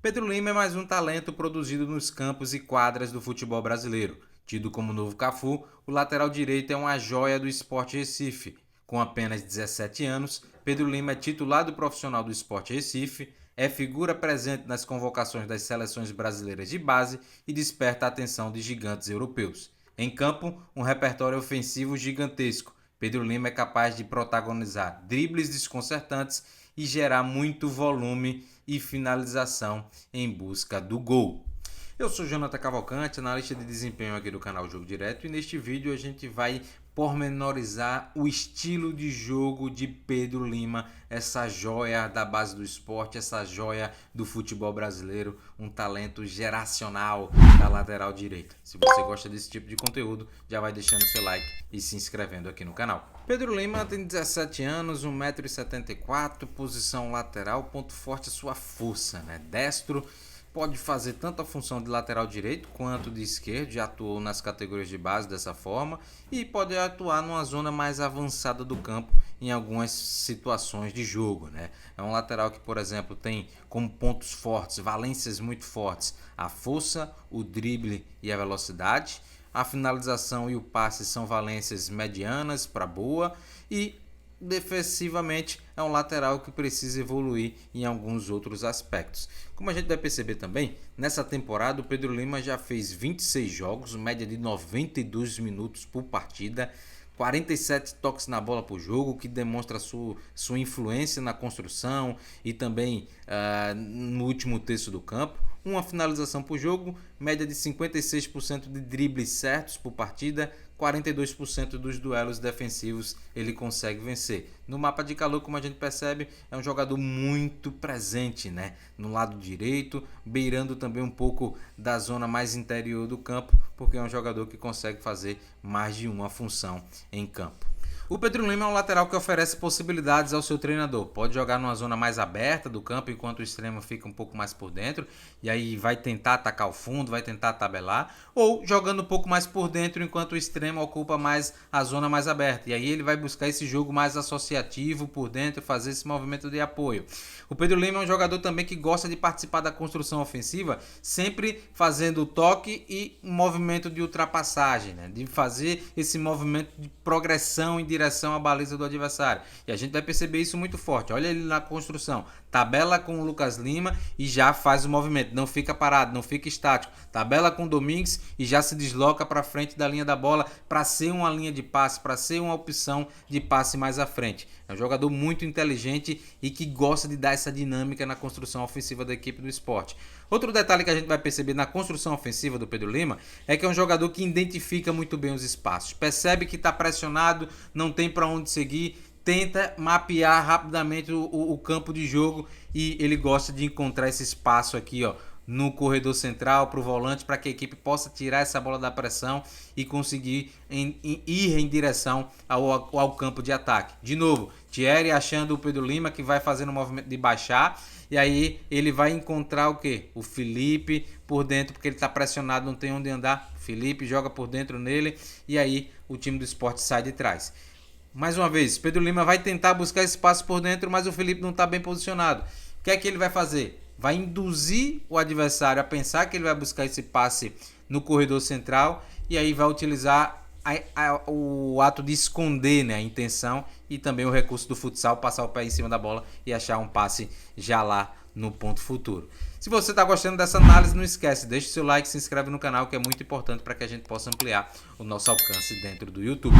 Pedro Lima é mais um talento produzido nos campos e quadras do futebol brasileiro. Tido como novo Cafu, o lateral direito é uma joia do Sport Recife. Com apenas 17 anos, Pedro Lima é titular do profissional do Sport Recife, é figura presente nas convocações das seleções brasileiras de base e desperta a atenção de gigantes europeus. Em campo, um repertório ofensivo gigantesco. Pedro Lima é capaz de protagonizar dribles desconcertantes e gerar muito volume e finalização em busca do gol. Eu sou Jonathan Cavalcante, analista de desempenho aqui do canal Jogo Direto, e neste vídeo a gente vai pormenorizar o estilo de jogo de Pedro Lima, essa joia da base do esporte, essa joia do futebol brasileiro, um talento geracional da lateral direita. Se você gosta desse tipo de conteúdo, já vai deixando seu like e se inscrevendo aqui no canal. Pedro Lima tem 17 anos, 1,74 m, posição lateral, ponto forte é sua força, né? Destro. Pode fazer tanto a função de lateral direito quanto de esquerdo, já atuou nas categorias de base dessa forma, e pode atuar numa zona mais avançada do campo em algumas situações de jogo, né? É um lateral que, por exemplo, tem como pontos fortes, valências muito fortes, a força, o drible e a velocidade. A finalização e o passe são valências medianas para boa, e defensivamente é um lateral que precisa evoluir em alguns outros aspectos. Como a gente vai perceber também, nessa temporada o Pedro Lima já fez 26 jogos, média de 92 minutos por partida, 47 toques na bola por jogo, que demonstra sua influência na construção e também no último terço do campo. Uma finalização por jogo, média de 56% de dribles certos por partida, 42% dos duelos defensivos ele consegue vencer. No mapa de calor, como a gente percebe, é um jogador muito presente, né? No lado direito, beirando também um pouco da zona mais interior do campo, porque é um jogador que consegue fazer mais de uma função em campo. O Pedro Lima é um lateral que oferece possibilidades ao seu treinador. Pode jogar numa zona mais aberta do campo, enquanto o extremo fica um pouco mais por dentro, e aí vai tentar atacar o fundo, vai tentar tabelar, ou jogando um pouco mais por dentro, enquanto o extremo ocupa mais a zona mais aberta. E aí ele vai buscar esse jogo mais associativo por dentro, fazer esse movimento de apoio. O Pedro Lima é um jogador também que gosta de participar da construção ofensiva, sempre fazendo o toque e um movimento de ultrapassagem, né? De fazer esse movimento de progressão em direção à baliza do adversário. E a gente vai perceber isso muito forte. Olha ele na construção. Tabela com o Lucas Lima e já faz o movimento. Não fica parado, não fica estático. Tabela com o Domingues e já se desloca para frente da linha da bola para ser uma linha de passe, para ser uma opção de passe mais à frente. É um jogador muito inteligente e que gosta de dar essa dinâmica na construção ofensiva da equipe do esporte. Outro detalhe que a gente vai perceber na construção ofensiva do Pedro Lima é que é um jogador que identifica muito bem os espaços. Percebe que está pressionado, não tem para onde seguir, tenta mapear rapidamente o campo de jogo, e ele gosta de encontrar esse espaço aqui, ó, no corredor central para o volante, para que a equipe possa tirar essa bola da pressão e conseguir ir em direção ao campo de ataque. De novo, Thierry achando o Pedro Lima, que vai fazendo o movimento de baixar, e aí ele vai encontrar o quê? O Felipe por dentro, porque ele está pressionado, não tem onde andar. Felipe joga por dentro nele, e aí o time do esporte sai de trás. Mais uma vez, Pedro Lima vai tentar buscar espaço por dentro, mas o Felipe não está bem posicionado. O que é que ele vai fazer? Vai induzir o adversário a pensar que ele vai buscar esse passe no corredor central, e aí vai utilizar o ato de esconder, né, a intenção, e também o recurso do futsal, passar o pé em cima da bola e achar um passe já lá no ponto futuro. Se você está gostando dessa análise, não esquece, deixa o seu like, se inscreve no canal, que é muito importante para que a gente possa ampliar o nosso alcance dentro do YouTube.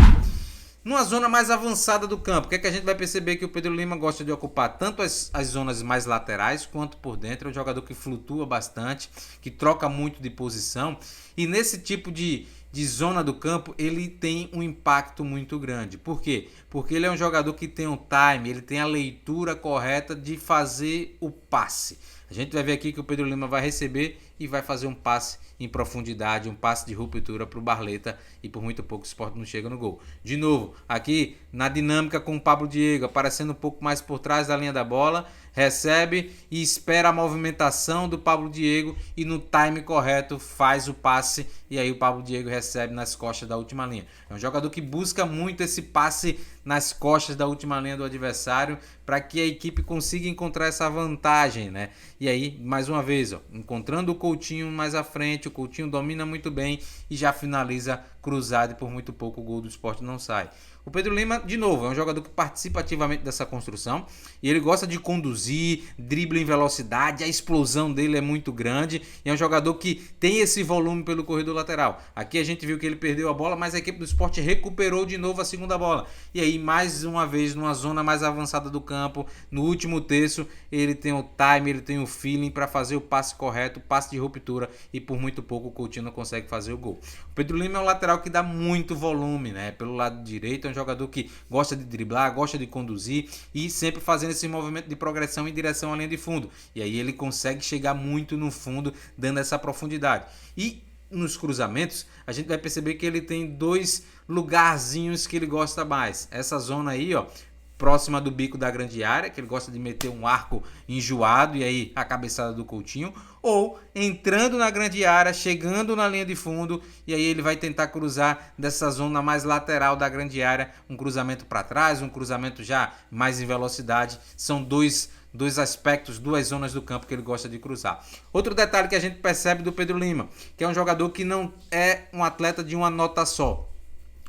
Numa zona mais avançada do campo, o que é que a gente vai perceber? Que o Pedro Lima gosta de ocupar tanto as zonas mais laterais quanto por dentro. É um jogador que flutua bastante, que troca muito de posição, e nesse tipo de zona do campo ele tem um impacto muito grande. Por quê? Porque ele é um jogador que tem um time, ele tem a leitura correta de fazer o passe. A gente vai ver aqui que o Pedro Lima vai receber e vai fazer um passe em profundidade, um passe de ruptura para o Barleta, e por muito pouco o Sport não chega no gol. De novo, aqui na dinâmica com o Pablo Diego, aparecendo um pouco mais por trás da linha da bola, recebe e espera a movimentação do Pablo Diego, e no time correto faz o passe, e aí o Pablo Diego recebe nas costas da última linha. É um jogador que busca muito esse passe nas costas da última linha do adversário, para que a equipe consiga encontrar essa vantagem, né? E aí, mais uma vez, ó, encontrando o Coutinho mais à frente, o Coutinho domina muito bem e já finaliza cruzado e por muito pouco o gol do Sport não sai. O Pedro Lima, de novo, é um jogador que participa ativamente dessa construção e ele gosta de conduzir, dribla em velocidade, a explosão dele é muito grande e é um jogador que tem esse volume pelo corredor lateral. Aqui a gente viu que ele perdeu a bola, mas a equipe do Sport recuperou de novo a segunda bola. E aí, mais uma vez, numa zona mais avançada do campo, no último terço, ele tem o time, ele tem o feeling para fazer o passe correto, o passe de ruptura e por muito pouco o Coutinho não consegue fazer o gol. O Pedro Lima é um lateral que dá muito volume, né? Pelo lado direito, é um jogador que gosta de driblar, gosta de conduzir e sempre fazendo esse movimento de progressão em direção à linha de fundo. E aí ele consegue chegar muito no fundo, dando essa profundidade. E nos cruzamentos, a gente vai perceber que ele tem dois lugarzinhos que ele gosta mais. Essa zona aí, ó, próxima do bico da grande área, que ele gosta de meter um arco enjoado e aí a cabeçada do Coutinho, ou entrando na grande área, chegando na linha de fundo e aí ele vai tentar cruzar dessa zona mais lateral da grande área, um cruzamento para trás, um cruzamento já mais em velocidade. São dois aspectos, duas zonas do campo que ele gosta de cruzar. Outro detalhe que a gente percebe do Pedro Lima, que é um jogador que não é um atleta de uma nota só,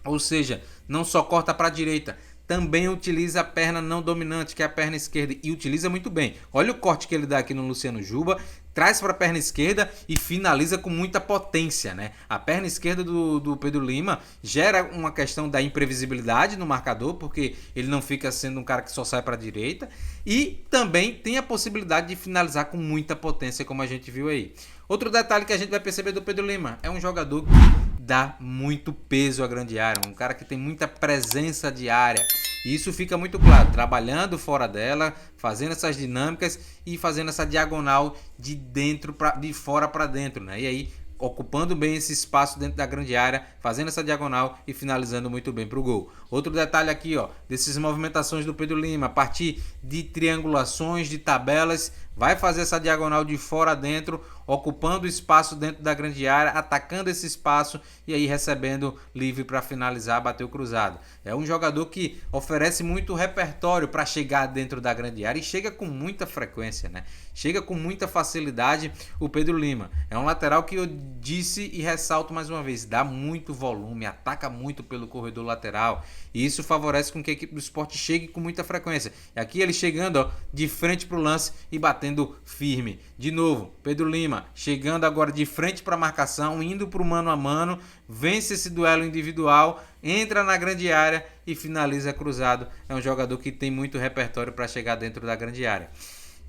ou seja, não só corta para a direita, também utiliza a perna não dominante, que é a perna esquerda, e utiliza muito bem. Olha o corte que ele dá aqui no Luciano Juba, traz para a perna esquerda e finaliza com muita potência, né? A perna esquerda do Pedro Lima gera uma questão da imprevisibilidade no marcador, porque ele não fica sendo um cara que só sai para a direita, e também tem a possibilidade de finalizar com muita potência, como a gente viu aí. Outro detalhe que a gente vai perceber do Pedro Lima, é um jogador que dá muito peso à grande área, um cara que tem muita presença de área. E isso fica muito claro, trabalhando fora dela, fazendo essas dinâmicas e fazendo essa diagonal de fora para dentro, né? E aí ocupando bem esse espaço dentro da grande área, fazendo essa diagonal e finalizando muito bem para o gol. Outro detalhe aqui, ó, dessas movimentações do Pedro Lima, a partir de triangulações, de tabelas, vai fazer essa diagonal de fora a dentro, ocupando o espaço dentro da grande área, atacando esse espaço e aí recebendo livre para finalizar, bater o cruzado. É um jogador que oferece muito repertório para chegar dentro da grande área e chega com muita frequência, né? Chega com muita facilidade o Pedro Lima. É um lateral que eu disse e ressalto mais uma vez, dá muito volume, ataca muito pelo corredor lateral e isso favorece com que a equipe do Sport chegue com muita frequência. E aqui ele chegando, ó, de frente para o lance e batendo firme. De novo, Pedro Lima chegando agora de frente para a marcação, indo para o mano a mano, vence esse duelo individual, entra na grande área e finaliza cruzado. É um jogador que tem muito repertório para chegar dentro da grande área.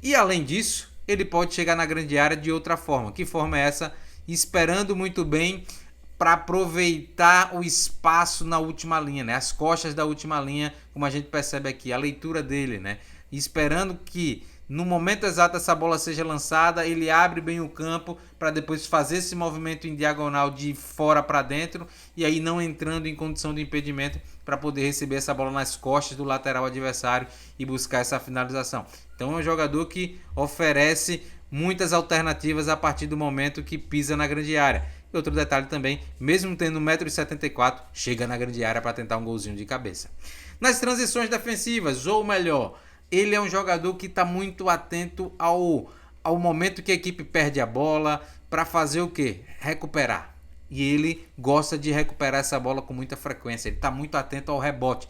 E além disso, ele pode chegar na grande área de outra forma. Que forma é essa? Esperando muito bem para aproveitar o espaço na última linha, né? As costas da última linha, como a gente percebe aqui, a leitura dele, né? Esperando que no momento exato essa bola seja lançada, ele abre bem o campo para depois fazer esse movimento em diagonal de fora para dentro e aí não entrando em condição de impedimento para poder receber essa bola nas costas do lateral adversário e buscar essa finalização. Então é um jogador que oferece muitas alternativas a partir do momento que pisa na grande área. E outro detalhe também, mesmo tendo 1,74 m, chega na grande área para tentar um golzinho de cabeça. Nas transições defensivas, ou melhor, ele é um jogador que está muito atento ao momento que a equipe perde a bola para fazer o quê? Recuperar. E ele gosta de recuperar essa bola com muita frequência. Ele está muito atento ao rebote.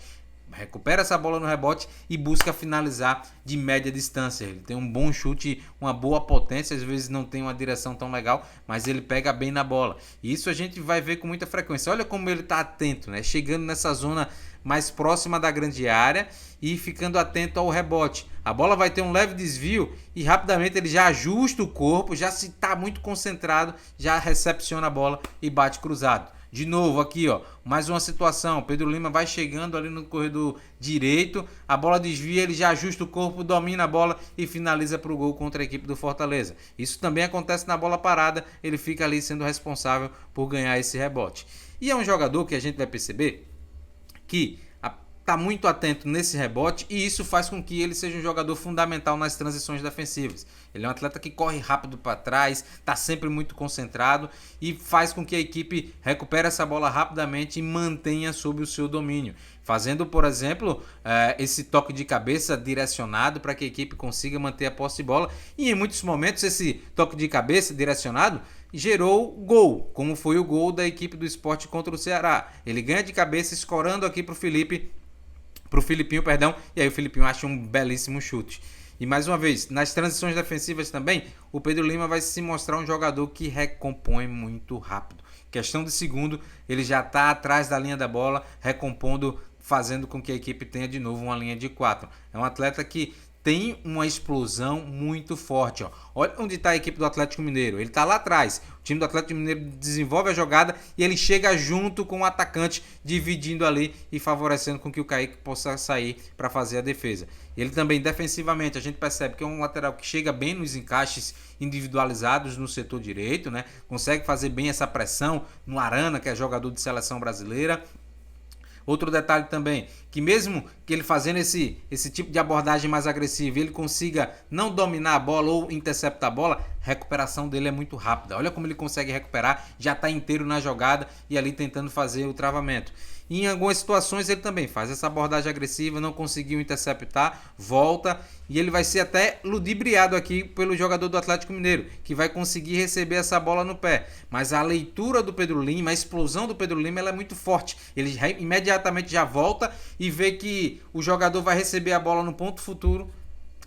Recupera essa bola no rebote e busca finalizar de média distância. Ele tem um bom chute, uma boa potência, às vezes não tem uma direção tão legal, mas ele pega bem na bola. E isso a gente vai ver com muita frequência. Olha como ele está atento, né? Chegando nessa zona mais próxima da grande área e ficando atento ao rebote. A bola vai ter um leve desvio e rapidamente ele já ajusta o corpo, já se está muito concentrado, já recepciona a bola e bate cruzado. De novo aqui, ó, mais uma situação, Pedro Lima vai chegando ali no corredor direito, a bola desvia, ele já ajusta o corpo, domina a bola e finaliza para o gol contra a equipe do Fortaleza. Isso também acontece na bola parada, ele fica ali sendo responsável por ganhar esse rebote. E é um jogador que a gente vai perceber que está muito atento nesse rebote e isso faz com que ele seja um jogador fundamental nas transições defensivas. Ele é um atleta que corre rápido para trás, está sempre muito concentrado e faz com que a equipe recupere essa bola rapidamente e mantenha sob o seu domínio. Fazendo, por exemplo, esse toque de cabeça direcionado para que a equipe consiga manter a posse de bola. E em muitos momentos esse toque de cabeça direcionado gerou gol, como foi o gol da equipe do Sport contra o Ceará. Ele ganha de cabeça, escorando aqui para o Filipinho, e aí o Filipinho acha um belíssimo chute. E mais uma vez, nas transições defensivas também, o Pedro Lima vai se mostrar um jogador que recompõe muito rápido. Questão de segundo, ele já está atrás da linha da bola, recompondo, fazendo com que a equipe tenha de novo uma linha de 4. É um atleta que tem uma explosão muito forte. Ó. Olha onde está a equipe do Atlético Mineiro. Ele está lá atrás. O time do Atlético Mineiro desenvolve a jogada e ele chega junto com o atacante, dividindo ali e favorecendo com que o Kaique possa sair para fazer a defesa. Ele também, defensivamente, a gente percebe que é um lateral que chega bem nos encaixes individualizados no setor direito, né? Consegue fazer bem essa pressão no Arana, que é jogador de seleção brasileira. Outro detalhe também, que mesmo que ele fazendo esse tipo de abordagem mais agressiva, ele consiga não dominar a bola ou interceptar a bola, a recuperação dele é muito rápida. Olha como ele consegue recuperar, já está inteiro na jogada e ali tentando fazer o travamento. E em algumas situações ele também faz essa abordagem agressiva, não conseguiu interceptar, volta e ele vai ser até ludibriado aqui pelo jogador do Atlético Mineiro, que vai conseguir receber essa bola no pé. Mas a leitura do Pedro Lima, a explosão do Pedro Lima, ela é muito forte. Ele imediatamente já volta e vê que o jogador vai receber a bola no ponto futuro,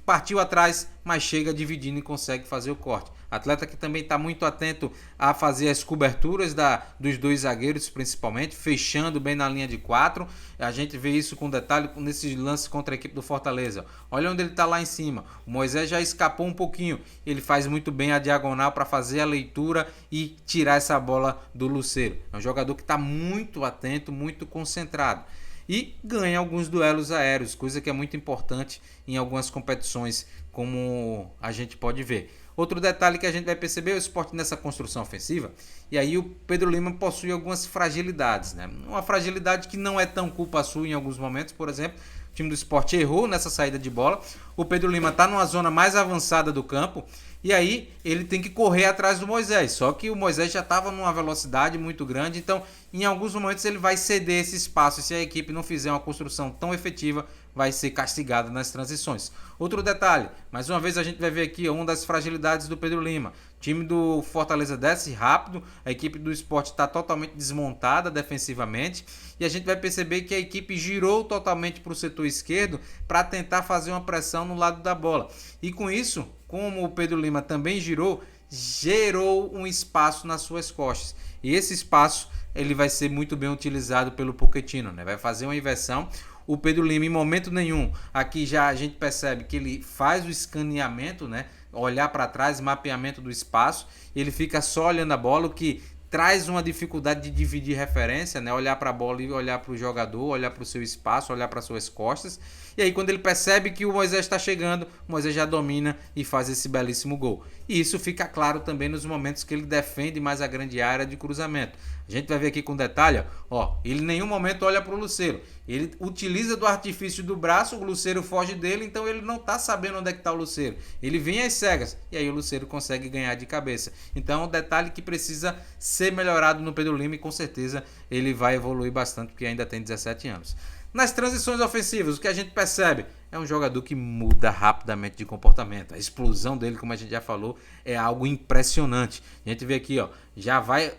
partiu atrás, mas chega dividindo e consegue fazer o corte. Atleta que também está muito atento a fazer as coberturas dos dois zagueiros, principalmente, fechando bem na linha de 4. A gente vê isso com detalhe nesse lance contra a equipe do Fortaleza. Olha onde ele está lá em cima. O Moisés já escapou um pouquinho. Ele faz muito bem a diagonal para fazer a leitura e tirar essa bola do Lucero. É um jogador que está muito atento, muito concentrado. E ganha alguns duelos aéreos, coisa que é muito importante em algumas competições, como a gente pode ver. Outro detalhe que a gente vai perceber é o Sport nessa construção ofensiva, e aí o Pedro Lima possui algumas fragilidades, né? Uma fragilidade que não é tão culpa sua em alguns momentos, por exemplo, o time do Sport errou nessa saída de bola, o Pedro Lima está numa zona mais avançada do campo, e aí ele tem que correr atrás do Moisés, só que o Moisés já estava numa velocidade muito grande, então em alguns momentos ele vai ceder esse espaço, e se a equipe não fizer uma construção tão efetiva, vai ser castigada nas transições. Outro detalhe, mais uma vez a gente vai ver aqui uma das fragilidades do Pedro Lima. O time do Fortaleza desce rápido, a equipe do Sport está totalmente desmontada defensivamente e a gente vai perceber que a equipe girou totalmente para o setor esquerdo para tentar fazer uma pressão no lado da bola. E com isso, como o Pedro Lima também girou, gerou um espaço nas suas costas. E esse espaço ele vai ser muito bem utilizado pelo Pochettino, né? Vai fazer uma inversão. O Pedro Lima, em momento nenhum, aqui já a gente percebe que ele faz o escaneamento, né? Olhar para trás, mapeamento do espaço, ele fica só olhando a bola, o que traz uma dificuldade de dividir referência, né? Olhar para a bola e olhar para o jogador, olhar para o seu espaço, olhar para suas costas. E aí quando ele percebe que o Moisés está chegando, o Moisés já domina e faz esse belíssimo gol. E isso fica claro também nos momentos que ele defende mais a grande área de cruzamento. A gente vai ver aqui com detalhe, ó, ele em nenhum momento olha para o Lucero. Ele utiliza do artifício do braço, o Lucero foge dele, então ele não está sabendo onde é que está o Lucero. Ele vem às cegas e aí o Lucero consegue ganhar de cabeça. Então é um detalhe que precisa ser melhorado no Pedro Lima e com certeza ele vai evoluir bastante porque ainda tem 17 anos. Nas transições ofensivas, o que a gente percebe é um jogador que muda rapidamente de comportamento. A explosão dele, como a gente já falou, é algo impressionante. A gente vê aqui, ó, já vai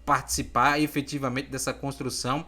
participar efetivamente dessa construção,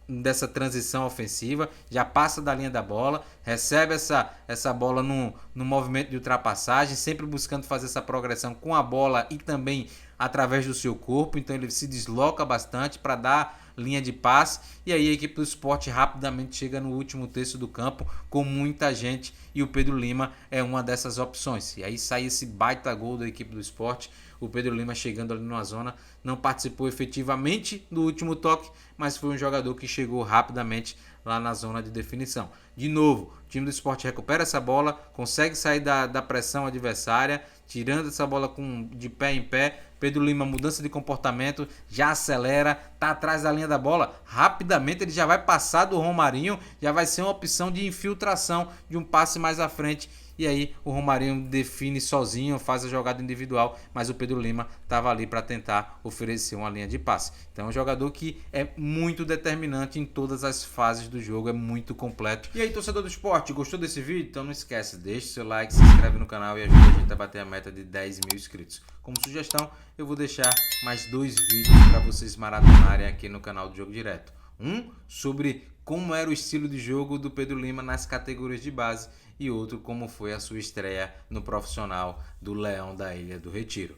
dessa transição ofensiva, já passa da linha da bola, recebe essa bola no movimento de ultrapassagem, sempre buscando fazer essa progressão com a bola e também através do seu corpo, então ele se desloca bastante para dar linha de passe, e aí a equipe do Sport rapidamente chega no último terço do campo com muita gente, e o Pedro Lima é uma dessas opções, e aí sai esse baita gol da equipe do Sport. O Pedro Lima chegando ali numa zona, não participou efetivamente do último toque, mas foi um jogador que chegou rapidamente lá na zona de definição. De novo, o time do Sport recupera essa bola, consegue sair da pressão adversária, tirando essa bola de pé em pé. Pedro Lima, mudança de comportamento, já acelera, tá atrás da linha da bola, rapidamente ele já vai passar do Romarinho, já vai ser uma opção de infiltração, de um passe mais à frente. E aí o Romarinho define sozinho, faz a jogada individual, mas o Pedro Lima estava ali para tentar oferecer uma linha de passe. Então é um jogador que é muito determinante em todas as fases do jogo, é muito completo. E aí, torcedor do esporte, gostou desse vídeo? Então não esquece, deixe seu like, se inscreve no canal e ajuda a gente a bater a meta de 10 mil inscritos. Como sugestão, eu vou deixar mais 2 vídeos para vocês maratonarem aqui no canal do Jogo Direto. Um sobre como era o estilo de jogo do Pedro Lima nas categorias de base e outro como foi a sua estreia no profissional do Leão da Ilha do Retiro.